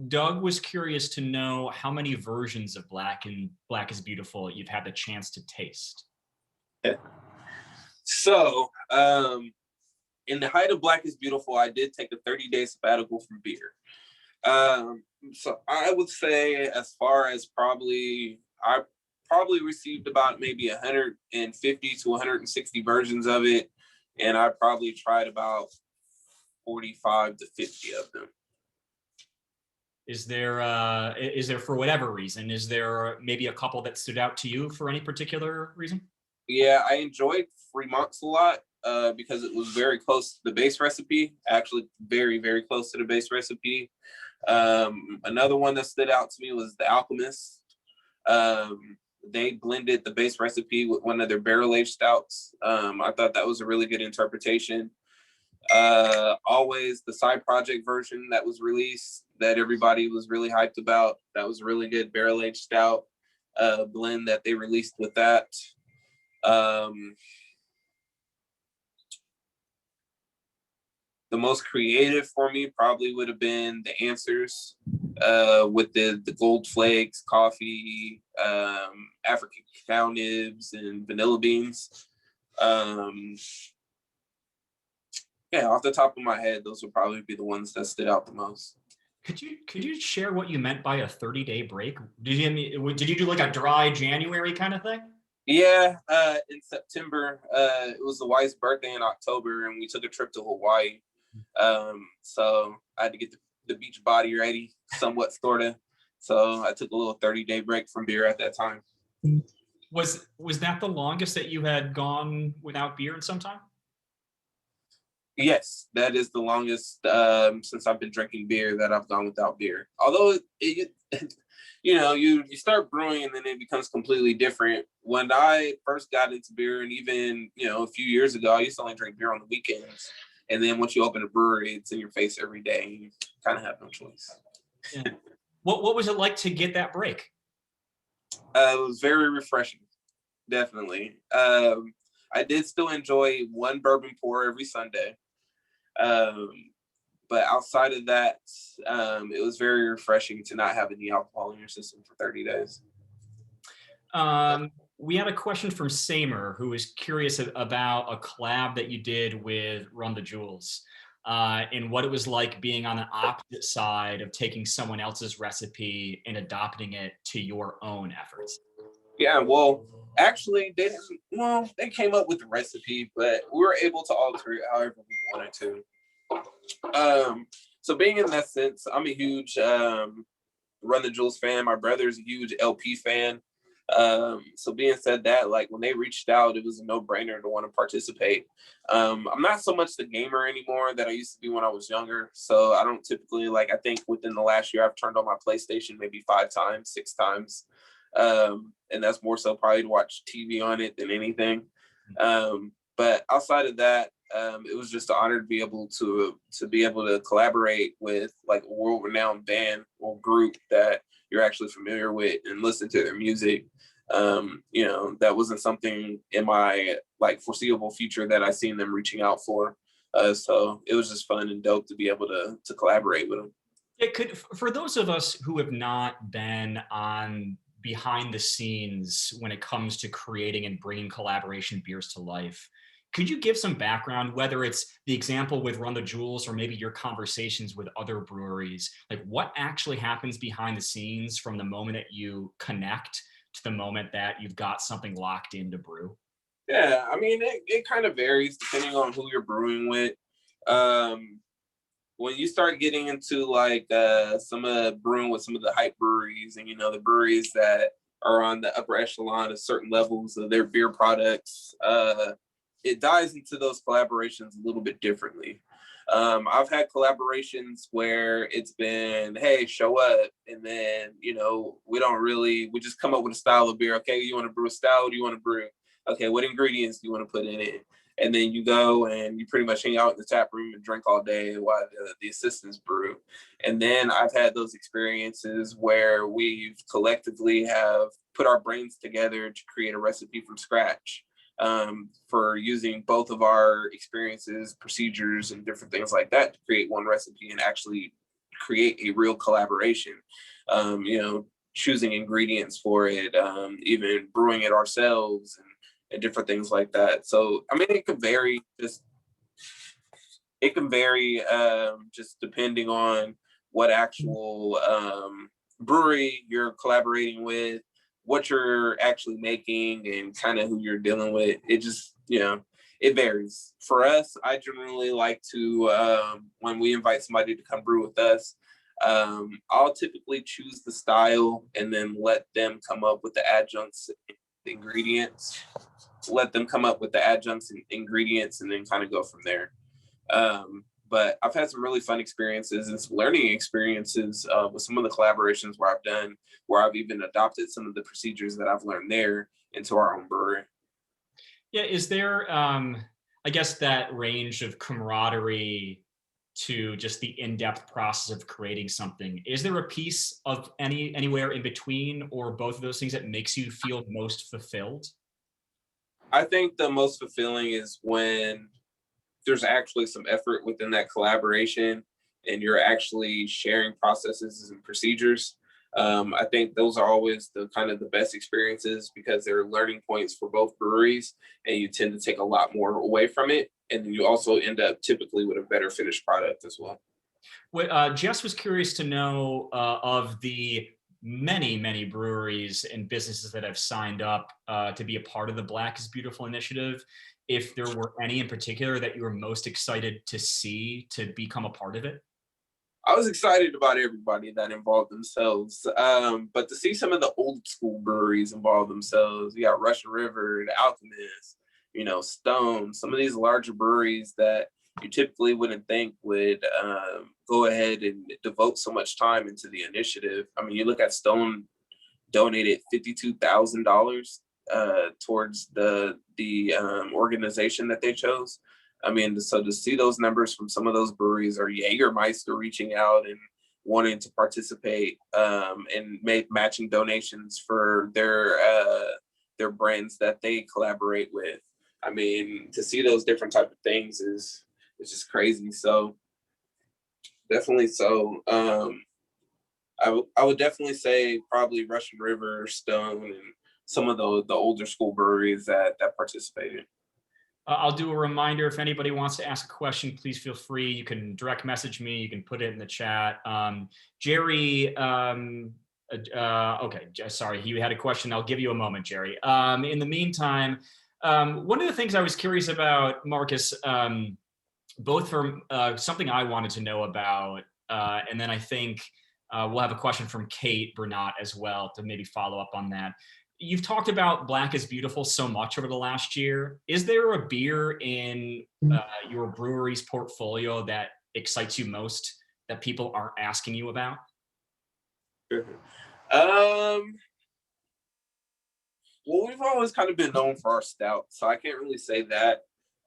Doug was curious to know how many versions of Black is Beautiful you've had the chance to taste. Yeah. So, in the height of Black is Beautiful, I did take a 30-day sabbatical from beer. So I would say, as far as I probably received about maybe 150 to 160 versions of it, and I probably tried about 45 to 50 of them. Is there, for whatever reason, is there maybe a couple that stood out to you for any particular reason? Yeah, I enjoyed Fremont's a lot because it was very close to the base recipe, actually very, very close to the base recipe. Another one that stood out to me was the Alchemist. They blended the base recipe with one of their barrel-aged stouts. I thought that was a really good interpretation. Always the side project version that was released that everybody was really hyped about. That was a really good barrel-aged stout blend that they released with that. The most creative for me probably would have been the Answers with the gold flakes, coffee, African cow nibs, and vanilla beans. Yeah, off the top of my head, those would probably be the ones that stood out the most. Could you share what you meant by a 30-day break? Did you do like a dry January kind of thing? Yeah, in September, it was the wife's birthday in October, and we took a trip to Hawaii. So I had to get the beach body ready, somewhat, sorta. So I took a little 30-day break from beer at that time. Was that the longest that you had gone without beer in some time? Yes, that is the longest since I've been drinking beer that I've gone without beer. Although you start brewing and then it becomes completely different. When I first got into beer, and even a few years ago, I used to only drink beer on the weekends. And then once you open a brewery, it's in your face every day. And you kind of have no choice. Yeah. What was it like to get that break? It was very refreshing, definitely. I did still enjoy one bourbon pour every Sunday. But outside of that, it was very refreshing to not have any alcohol in your system for 30 days. We had a question from Samer, who is curious about a collab that you did with Rhonda Jewels, and what it was like being on the opposite side of taking someone else's recipe and adopting it to your own efforts. Yeah, well, actually, they came up with the recipe, but we were able to alter it however we wanted to. So being in that sense, I'm a huge Rhonda Jewels fan. My brother's a huge LP fan. So being said that, like, when they reached out, it was a no-brainer to want to participate. I'm not so much the gamer anymore that I used to be when I was younger. So I don't typically, I think within the last year, I've turned on my PlayStation maybe 5 times, 6 times. And that's more so probably to watch TV on it than anything. But outside of that, it was just an honor to be able to collaborate with a world-renowned band or group that you're actually familiar with and listen to their music. That wasn't something in my foreseeable future that I seen them reaching out for. So it was just fun and dope to be able to collaborate with them. For those of us who have not been on behind the scenes when it comes to creating and bringing collaboration beers to life, could you give some background, whether it's the example with Rhonda Jewels or maybe your conversations with other breweries, what actually happens behind the scenes from the moment that you connect to the moment that you've got something locked in to brew? Yeah, I mean, it kind of varies depending on who you're brewing with. When you start getting into brewing with some of the hype breweries and the breweries that are on the upper echelon of certain levels of their beer products, it dives into those collaborations a little bit differently. I've had collaborations where it's been, hey, show up, and then we just come up with a style of beer. Okay, you want to brew a style? What do you want to brew? Okay, what ingredients do you want to put in it? And then you go and you pretty much hang out in the tap room and drink all day while the assistants brew. And then I've had those experiences where we've collectively have put our brains together to create a recipe from scratch, for using both of our experiences, procedures, and different things like that to create one recipe and actually create a real collaboration. Choosing ingredients for it, even brewing it ourselves, and different things like that. So I mean, it can vary. Just depending on what actual brewery you're collaborating with, what you're actually making, and kind of who you're dealing with. It just, it varies. For us, I generally like to, when we invite somebody to come brew with us, I'll typically choose the style and then let them come up with the adjuncts, ingredients, and then kind of go from there. But I've had some really fun experiences and some learning experiences with some of the collaborations where I've even adopted some of the procedures that I've learned there into our own brewery. Yeah, is there, I guess, that range of camaraderie to just the in-depth process of creating something? Is there a piece of anywhere in between, or both of those things, that makes you feel most fulfilled? I think the most fulfilling is when there's actually some effort within that collaboration and you're actually sharing processes and procedures. I think those are always the kind of the best experiences because they're learning points for both breweries, and you tend to take a lot more away from it. And then you also end up typically with a better finished product as well. Jess was curious to know of the many breweries and businesses that have signed up to be a part of the Black is Beautiful initiative, if there were any in particular that you were most excited to see to become a part of it. I was excited about everybody that involved themselves, but to see some of the old school breweries involve themselves, you got Russian River, The Alchemist, Stone, some of these larger breweries that you typically wouldn't think would go ahead and devote so much time into the initiative. I mean, you look at Stone donated $52,000 towards the organization that they chose. I mean, so to see those numbers from some of those breweries, or Jägermeister reaching out and wanting to participate and make matching donations for their brands that they collaborate with. I mean, to see those different type of things is just crazy. So definitely so. I would definitely say probably Russian River, Stone, and some of the older school breweries that participated. I'll do a reminder. If anybody wants to ask a question, please feel free. You can direct message me. You can put it in the chat. Jerry, okay, sorry, he had a question. I'll give you a moment, Jerry. In the meantime, one of the things I was curious about, Marcus, both from something I wanted to know about, and then I think we'll have a question from Kate Bernat as well to maybe follow up on that. You've talked about Black is Beautiful so much over the last year. Is there a beer in your brewery's portfolio that excites you most that people aren't asking you about? Well, we've always kind of been known for our stout, so I can't really say that.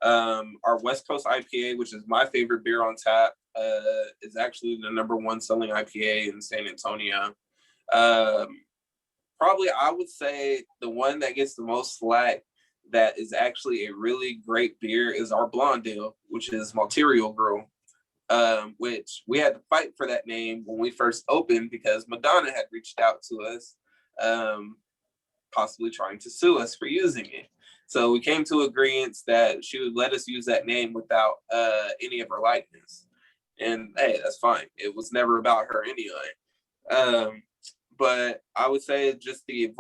Our West Coast IPA, which is my favorite beer on tap, is actually the #1 selling IPA in San Antonio. Probably I would say the one that gets the most slack that is actually a really great beer is our Blonde Ale, which is Malterial Girl, which we had to fight for that name when we first opened because Madonna had reached out to us, possibly trying to sue us for using it. So we came to agreements that she would let us use that name without any of her likeness. And hey, that's fine. It was never about her anyway. But I would say just the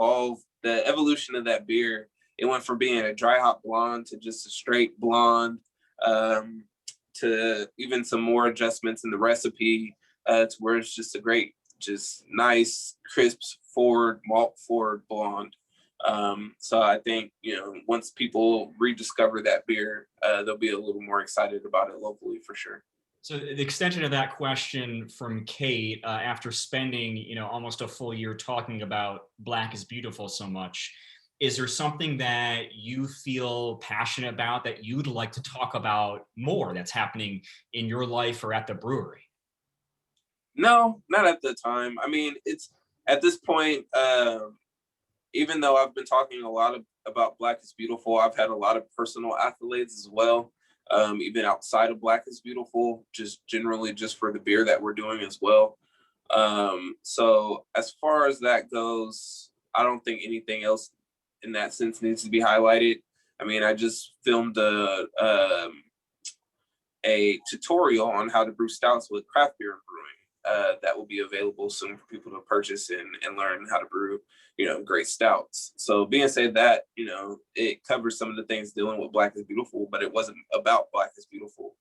evolution of that beer, it went from being a dry hop blonde to just a straight blonde, to even some more adjustments in the recipe, to where it's just a great, just nice, crisp, malt forward blonde. So I think, once people rediscover that beer, they'll be a little more excited about it locally for sure. So the extension of that question from Kate, after spending, almost a full year talking about Black is Beautiful so much, is there something that you feel passionate about that you'd like to talk about more that's happening in your life or at the brewery? No, not at the time. I mean, it's at this point, even though I've been talking a lot about Black is Beautiful, I've had a lot of personal accolades as well. even outside of Black is Beautiful, just generally just for the beer that we're doing as well. So as far as that goes, I don't think anything else in that sense needs to be highlighted. I mean, I just filmed a tutorial on how to brew stouts with craft beer and brewing that will be available soon for people to purchase and learn how to brew, great stouts. So being said that, it covers some of the things dealing with Black is Beautiful, but it wasn't about Black is Beautiful.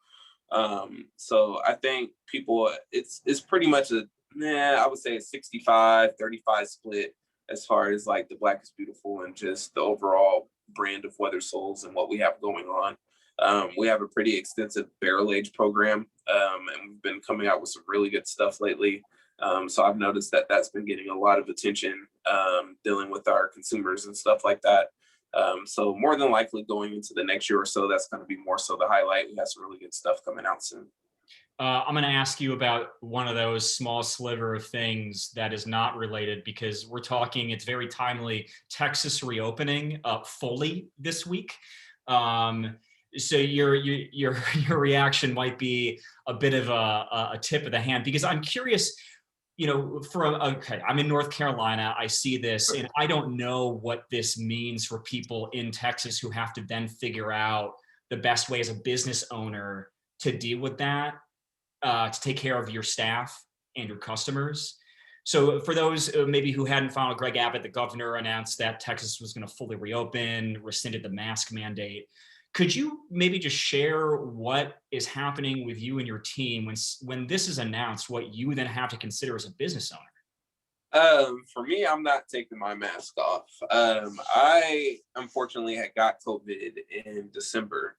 So I think people, it's pretty much I would say a 65-35 split as far as like the Black is Beautiful and just the overall brand of Weather Souls and what we have going on. We have a pretty extensive barrel age program, and we've been coming out with some really good stuff lately. So I've noticed that that's been getting a lot of attention, dealing with our consumers and stuff like that. So more than likely going into the next year or so, that's going to be more so the highlight. We have some really good stuff coming out soon. I'm going to ask you about one of those small sliver of things that is not related, because we're talking, it's very timely, Texas reopening fully this week. So your reaction might be a bit of a tip of the hand, because I'm curious, I'm in North Carolina, I see this, and I don't know what this means for people in Texas who have to then figure out the best way as a business owner to deal with that, to take care of your staff and your customers. So for those maybe who hadn't followed, Greg Abbott, the governor, announced that Texas was going to fully reopen, rescinded the mask mandate. Could you maybe just share what is happening with you and your team when this is announced, what you then have to consider as a business owner? For me, I'm not taking my mask off. I unfortunately had got COVID in December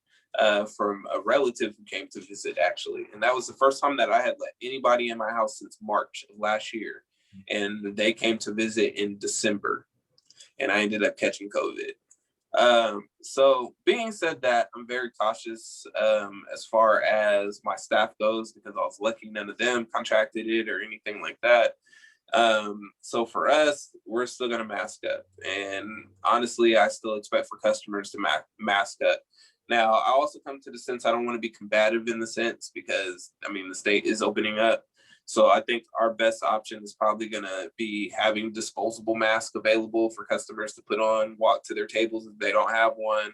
from a relative who came to visit, actually. And that was the first time that I had let anybody in my house since March of last year. And they came to visit in December, and I ended up catching COVID. So being said that, I'm very cautious as far as my staff goes, because I was lucky none of them contracted it or anything like that. So for us, we're still going to mask up. And honestly, I still expect for customers to mask up. Now, I also come to the sense I don't want to be combative in the sense, because, the state is opening up. So I think our best option is probably going to be having disposable masks available for customers to put on, walk to their tables if they don't have one,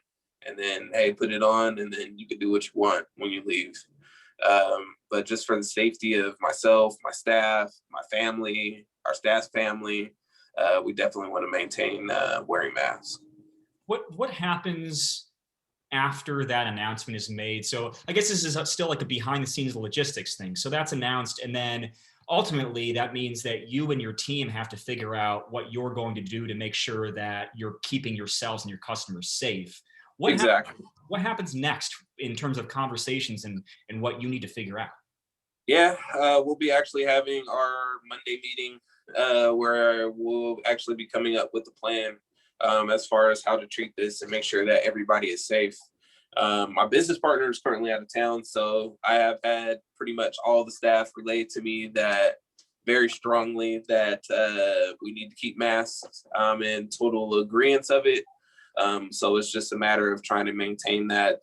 and then, hey, put it on, and then you can do what you want when you leave. But just for the safety of myself, my staff, my family, our staff's family, we definitely want to maintain wearing masks. What happens after that announcement is made? So I guess this is still like a behind the scenes logistics thing. So that's announced, and then ultimately that means that you and your team have to figure out what you're going to do to make sure that you're keeping yourselves and your customers safe. What happens next in terms of conversations and what you need to figure out? Yeah, we'll be actually having our Monday meeting where we'll actually be coming up with a plan as far as how to treat this and make sure that everybody is safe. My business partner is currently out of town, so I have had pretty much all the staff relate to me that very strongly that we need to keep masks. I'm in total agreement of it. So it's just a matter of trying to maintain that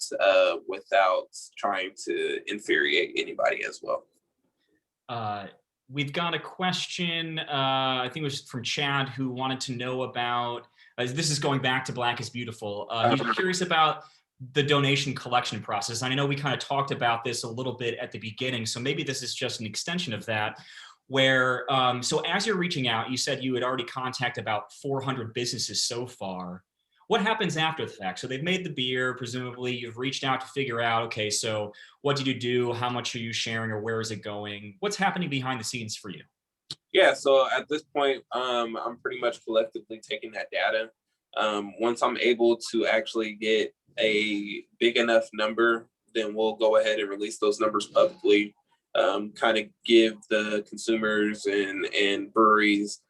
without trying to infuriate anybody as well. We've got a question, I think it was from Chad, who wanted to know about, this is going back to Black is Beautiful. He's curious about the donation collection process. I know we kind of talked about this a little bit at the beginning, so maybe this is just an extension of that, where, so as you're reaching out, you said you had already contacted about 400 businesses so far. What happens after the fact? So they've made the beer, presumably you've reached out to figure out, okay, so what did you do? How much are you sharing, or where is it going? What's happening behind the scenes for you? Yeah, so at this point, I'm pretty much collectively taking that data. Once I'm able to actually get a big enough number, then we'll go ahead and release those numbers publicly, kind of give the consumers and breweries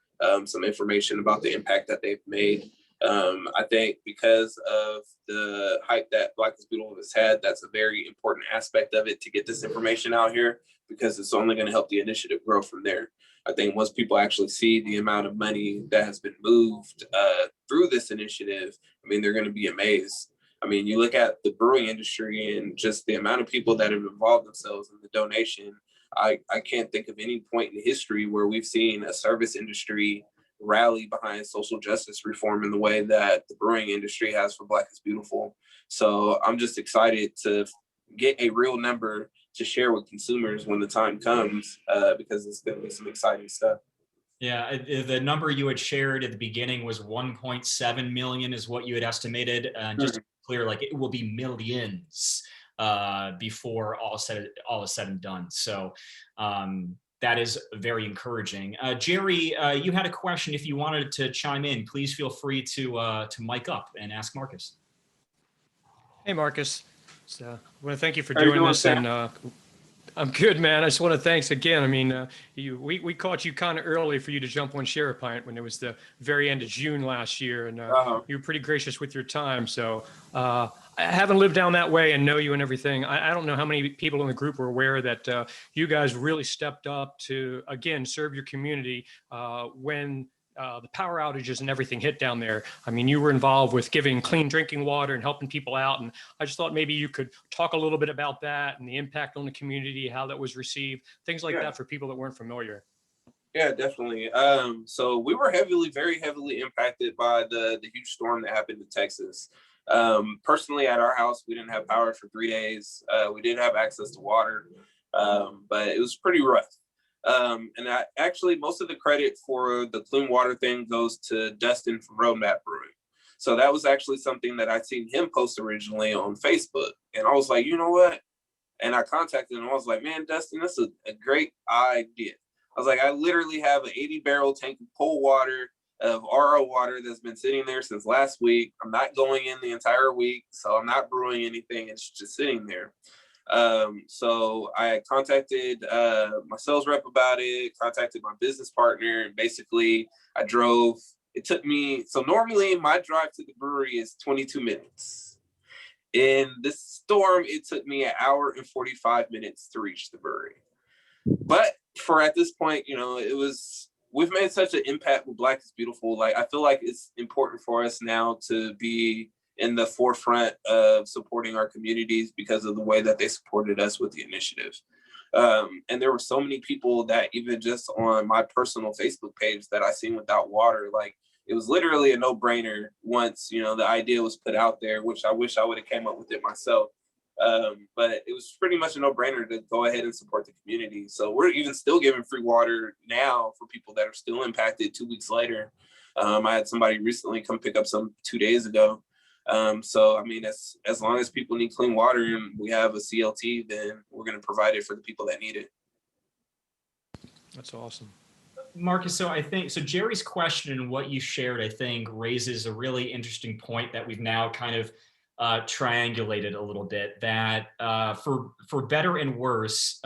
some information about the impact that they've made. I think because of the hype that Black is Beautiful has had, that's a very important aspect of it, to get this information out here, because it's only going to help the initiative grow from there. I think once people actually see the amount of money that has been moved through this initiative, they're going to be amazed. I mean, you look at the brewing industry and just the amount of people that have involved themselves in the donation. I can't think of any point in history where we've seen a service industry rally behind social justice reform in the way that the brewing industry has for Black is Beautiful. So I'm just excited to get a real number to share with consumers when the time comes, because it's going to be some exciting stuff. Yeah, the number you had shared at the beginning was 1.7 million is what you had estimated. Just to be clear, like it will be millions before all is said and done. So that is very encouraging. Jerry, you had a question. If you wanted to chime in, please feel free to mic up and ask Marcus. Hey, Marcus. So, I want to thank you for doing this, Sam? And I'm good, man. I just want to thanks again. I mean, we caught you kind of early for you to jump on Share a Pint when it was the very end of June last year, and you were pretty gracious with your time. So I haven't lived down that way and know you and everything. I don't know how many people in the group were aware that you guys really stepped up to, again, serve your community when the power outages and everything hit down there. I mean, you were involved with giving clean drinking water and helping people out. And I just thought maybe you could talk a little bit about that and the impact on the community, how that was received, things like that for people that weren't familiar. Yeah, definitely. So we were very heavily impacted by the huge storm that happened in Texas. Personally, at our house, we didn't have power for 3 days. We did have access to water, but it was pretty rough. And actually, most of the credit for the clean water thing goes to Dustin from Roadmap Brewing. So that was actually something that I'd seen him post originally on Facebook. And I was like, you know what? And I contacted him. I was like, man, Dustin, that's a great idea. I was like, I literally have an 80-barrel tank of cold water, of RO water that's been sitting there since last week. I'm not going in the entire week, so I'm not brewing anything. It's just sitting there. So I contacted my sales rep about it, contacted my business partner, and basically I drove. It took me, so normally my drive to the brewery is 22 minutes. In this storm, it took me 1 hour and 45 minutes to reach the brewery. But for at this point, you know, we've made such an impact with Black is Beautiful. Like, I feel like it's important for us now to be in the forefront of supporting our communities because of the way that they supported us with the initiative. And there were so many people that even just on my personal Facebook page that I seen without water, like it was literally a no-brainer once, you know, the idea was put out there, which I wish I would have came up with it myself. But it was pretty much a no-brainer to go ahead and support the community. So we're even still giving free water now for people that are still impacted 2 weeks later. I had somebody recently come pick up some 2 days ago. So, I mean, as long as people need clean water and we have a CLT, then we're going to provide it for the people that need it. That's awesome. Marcus, so Jerry's question and what you shared, I think, raises a really interesting point that we've now kind of triangulated a little bit, that for better and worse,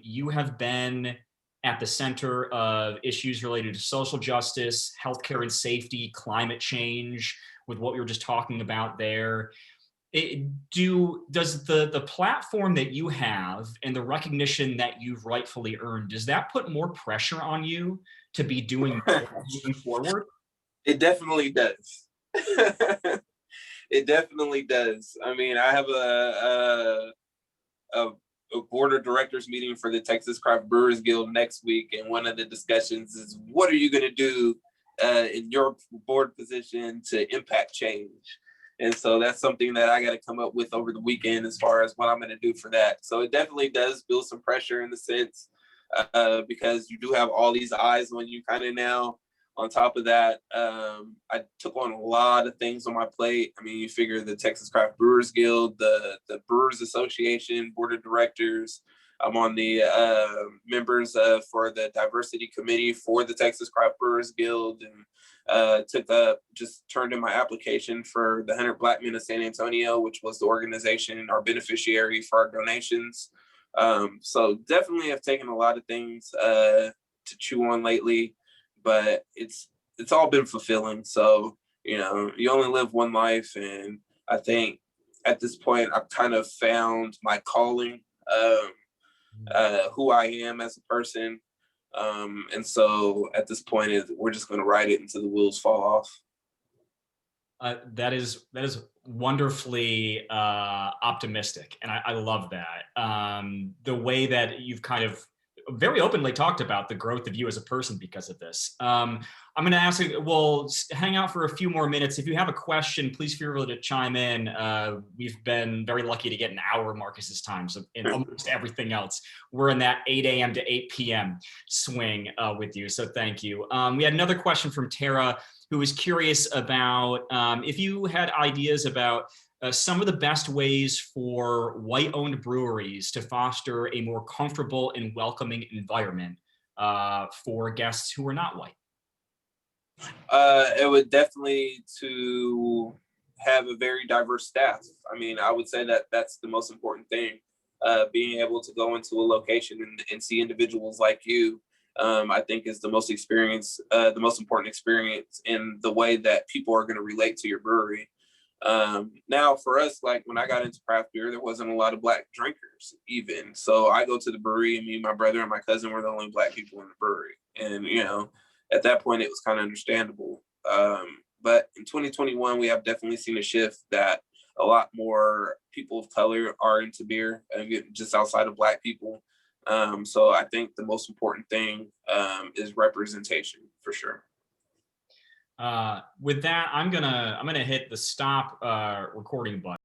you have been at the center of issues related to social justice, healthcare and safety, climate change, with what we were just talking about there. Does the platform that you have and the recognition that you've rightfully earned, does that put more pressure on you to be doing more moving forward? It definitely does. It definitely does. I mean, I have a board of directors meeting for the Texas Craft Brewers Guild next week, and one of the discussions is, what are you going to do in your board position to impact change? And so that's something that I got to come up with over the weekend as far as what I'm going to do for that. So it definitely does build some pressure in the sense because you do have all these eyes on you kind of now. On top of that, I took on a lot of things on my plate. I mean, you figure the Texas Craft Brewers Guild, the Brewers Association Board of Directors. I'm on the members for the diversity committee for the Texas Craft Brewers Guild, and just turned in my application for the 100 Black Men of San Antonio, which was the organization, our beneficiary for our donations. So definitely have taken a lot of things to chew on lately, but it's all been fulfilling. So, you know, you only live one life, and I think at this point I've kind of found my calling, who I am as a person. And so at this point we're just going to ride it until the wheels fall off. That is wonderfully optimistic, and I love that. The way that you've kind of very openly talked about the growth of you as a person because of this. I'm going to ask you, we'll hang out for a few more minutes. If you have a question, please feel free to chime in. We've been very lucky to get an hour Marcus's time. So in almost everything else, we're in that 8 a.m. to 8 p.m. swing with you. So thank you. We had another question from Tara, who was curious about if you had ideas about some of the best ways for white-owned breweries to foster a more comfortable and welcoming environment for guests who are not white. It would definitely to have a very diverse staff. I mean, I would say that that's the most important thing. Being able to go into a location and see individuals like you, I think is the most important experience in the way that people are going to relate to your brewery. Now for us, like when I got into craft beer, there wasn't a lot of Black drinkers even. So I go to the brewery and me, my brother and my cousin were the only Black people in the brewery. And, you know, at that point it was kind of understandable. But in 2021, we have definitely seen a shift that a lot more people of color are into beer, just outside of Black people. So I think the most important thing is representation for sure. With that, I'm gonna hit the stop recording button.